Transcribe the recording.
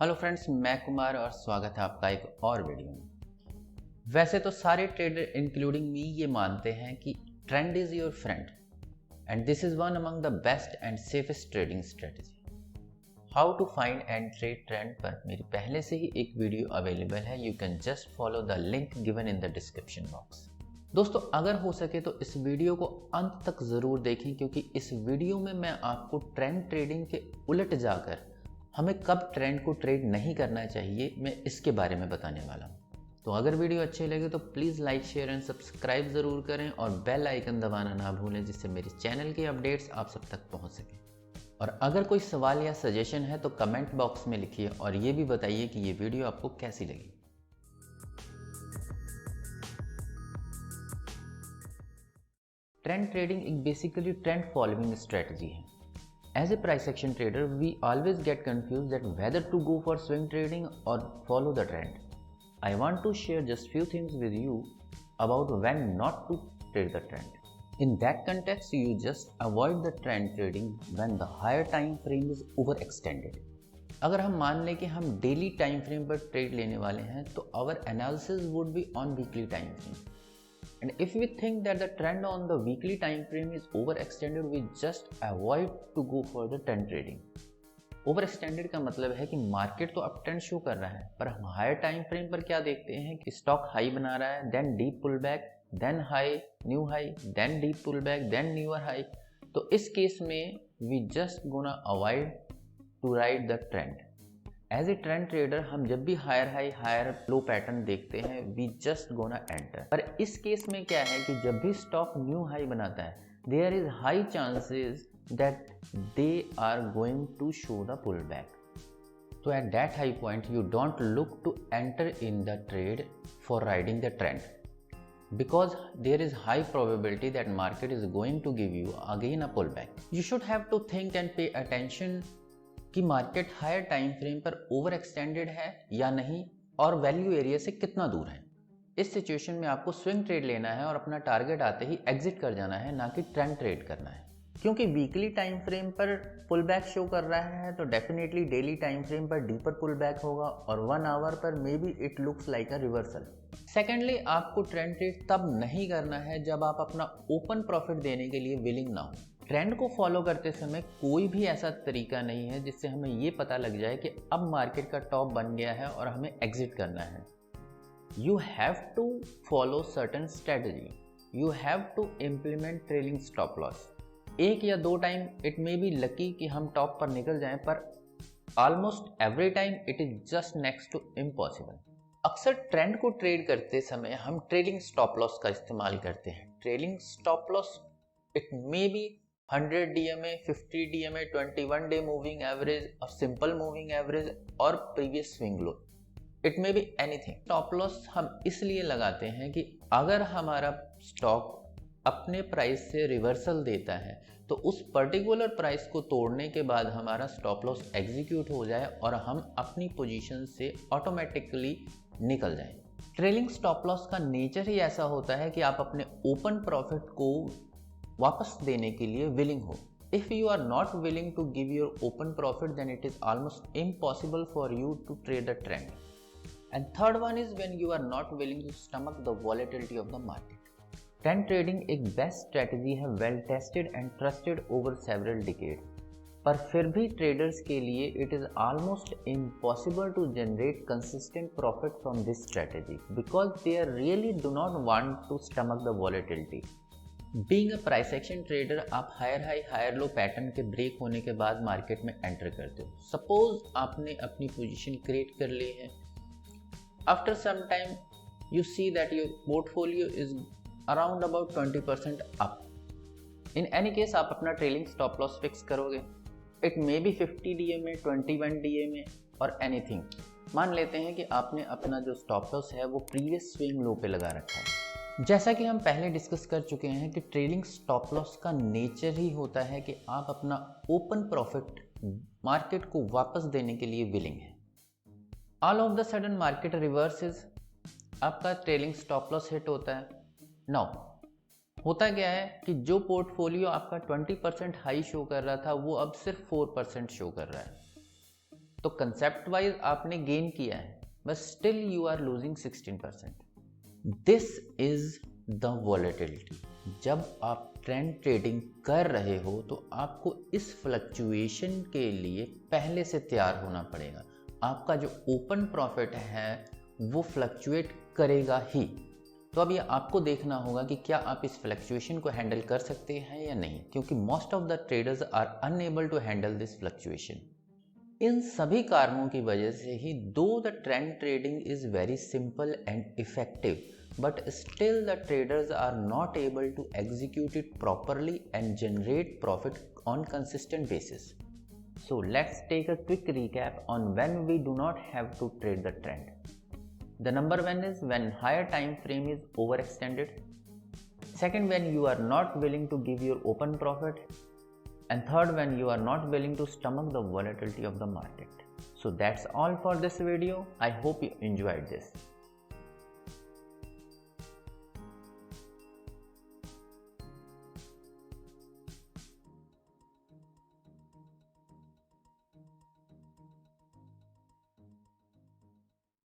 Hello friends, मैं कुमार और स्वागत है आपका एक और वीडियो में। वैसे तो सारे ट्रेडर इंक्लूडिंग मी ये मानते हैं कि trend is your friend and this is one among the best and safest trading strategy. How to find and trade trend पर मेरी पहले से ही एक वीडियो अवेलेबल है। You can just follow the link given in the description box. दोस्तों, अगर हो सके तो इस वीडियो को अंत तक ज़रूर देखें, क्योंकि इस वीडियो में मैं आपको ट्रेंड ट्रेडिंग के उलट जाकर हमें कब ट्रेंड को ट्रेड नहीं करना चाहिए, मैं इसके बारे में बताने वाला हूँ। तो अगर वीडियो अच्छी लगे तो please like, share and subscribe ज़रूर करें और बेल आइकन दबाना ना भूलें, जिससे मेरे चैनल की अपडेट्स आप सब तक पहुँच सकें। और अगर कोई सवाल या सजेशन है तो कमेंट बॉक्स में लिखिए और ये भी बताइए कि ये वीडियो आपको कैसी लगी। ट्रेंड ट्रेडिंग एक बेसिकली ट्रेंड फॉलोइंग स्ट्रेटजी है। As a price action trader, we always get confused that whether to go for swing trading or follow the trend. I want to share just few things with you about when not to trade the trend. In that context, you just avoid the trend trading when the higher time frame is overextended. अगर हम मान लें कि हम daily time frame पर trade लेने वाले हैं तो our analysis would be on weekly time frame. And if we think that the trend on the weekly time frame is overextended, we just avoid to go for the trend trading. Overextended का मतलब है कि market तो up trend show कर रहा है, पर हम हायर टाइम फ्रेम पर क्या देखते हैं कि स्टॉक हाई बना रहा है, then deep pull back, then high, new high, then deep pull back, then newer high. तो इस केस में we just gonna avoid to ride the trend. As a trend trader हम जब भी higher high higher low pattern देखते हैं, we just gonna enter. पर इस केस में क्या है कि जब भी स्टॉक न्यू हाई बनाता है, there is high chances that they are going to show the pull back. तो at that high point you don't look to enter in the trade for riding the trend, because there is high probability that market is going to give you again a pullback. You should have to think and pay attention कि market higher time frame पर over extended है या नहीं और value area से कितना दूर है. इस सिचुएशन में आपको स्विंग ट्रेड लेना है और अपना टारगेट आते ही एग्जिट कर जाना है, ना कि ट्रेंड ट्रेड करना है. क्योंकि वीकली टाइम फ्रेम पर पुल बैक शो कर रहा है तो डेफिनेटली डेली टाइम फ्रेम पर डीपर पुल बैक होगा और 1 आवर पर may be it looks like a reversal. Secondly, आपको ट्रेंड ट्रेड तब नहीं करना है जब आप अपना ओपन प्रॉफिट देने के लिए विलिंग ना हो. ट्रेंड को फॉलो करते समय कोई भी ऐसा तरीका नहीं है जिससे हमें ये पता लग जाए कि अब मार्केट का टॉप बन गया है और हमें एग्जिट करना है. You have to follow certain strategy. You have to implement trailing stop loss. एक या दो time it may be lucky कि हम टॉप पर निकल जाएं, पर almost every time it is just next to impossible. अक्सर ट्रेंड को ट्रेड करते समय हम ट्रेलिंग स्टॉप लॉस का इस्तेमाल करते हैं. Trailing stop loss it may B 100 DMA, 50 DMA, 21 day moving average और सिंपल मूविंग एवरेज और previous swing low. It may be anything. Stop loss हम इसलिए लगाते हैं कि अगर हमारा स्टॉक अपने प्राइस से रिवर्सल देता है तो उस पर्टिकुलर प्राइस को तोड़ने के बाद हमारा स्टॉप लॉस एग्जीक्यूट हो जाए और हम अपनी पोजीशन से ऑटोमेटिकली निकल जाएं. ट्रेलिंग स्टॉप लॉस का नेचर ही ऐसा होता है कि आप अपने ओपन प्रॉफिट को वापस देने के लिए विलिंग हो. If you are not willing to give your open profit, then it is almost impossible for you to trade the trend. And third one is when you are not willing to stomach the volatility of the market. Trend trading एक best strategy है, well tested and trusted over several decade. पर फिर भी traders के लिए it is almost impossible to generate consistent profit from this strategy because they are really do not want to stomach the volatility. Being a price action trader, आप higher high higher low pattern के break होने के बाद market में enter करते हो. Suppose आपने अपनी पोजीशन क्रिएट कर ली है. After some time you see that your portfolio is around about 20% up. In any case आप अपना ट्रेलिंग स्टॉप लॉस फिक्स करोगे. It may be 50 DMA, 21 DMA और एनीथिंग. मान लेते हैं कि आपने अपना जो स्टॉप लॉस है वो प्रीवियस स्विंग लो पे लगा रखा है. जैसा कि हम पहले डिस्कस कर चुके हैं कि ट्रेलिंग स्टॉप लॉस का नेचर ही होता है कि आप अपना ओपन प्रॉफिट मार्केट को वापस देने के लिए विलिंग है. All of the sudden market reverses, आपका ट्रेलिंग स्टॉप लॉस हिट होता है. नाउ होता क्या है कि जो पोर्टफोलियो आपका 20% हाई शो कर रहा था वो अब सिर्फ 4% शो कर रहा है. तो कंसेप्ट वाइज आपने गेन किया है, but still you are losing 16%। This is the volatility. जब आप ट्रेंड ट्रेडिंग कर रहे हो तो आपको इस फ्लक्चुएशन के लिए पहले से तैयार होना पड़ेगा। आपका जो ओपन प्रॉफिट है वो फ्लक्चुएट करेगा ही। तो अब ये आपको देखना होगा कि क्या आप इस फ्लक्चुएशन को हैंडल कर सकते हैं या नहीं, क्योंकि most of the traders are unable to handle this fluctuation. इन सभी कारणों की वजह से ही though the trend trading is very simple and effective, but still the traders are not able to execute it properly and generate profit on consistent basis. So let's take a quick recap on when we do not have to trade the trend. The number one is when higher time frame is overextended. Second, when you are not willing to give your open profit. And third, when you are not willing to stomach the volatility of the market. So that's all for this video. I hope you enjoyed this.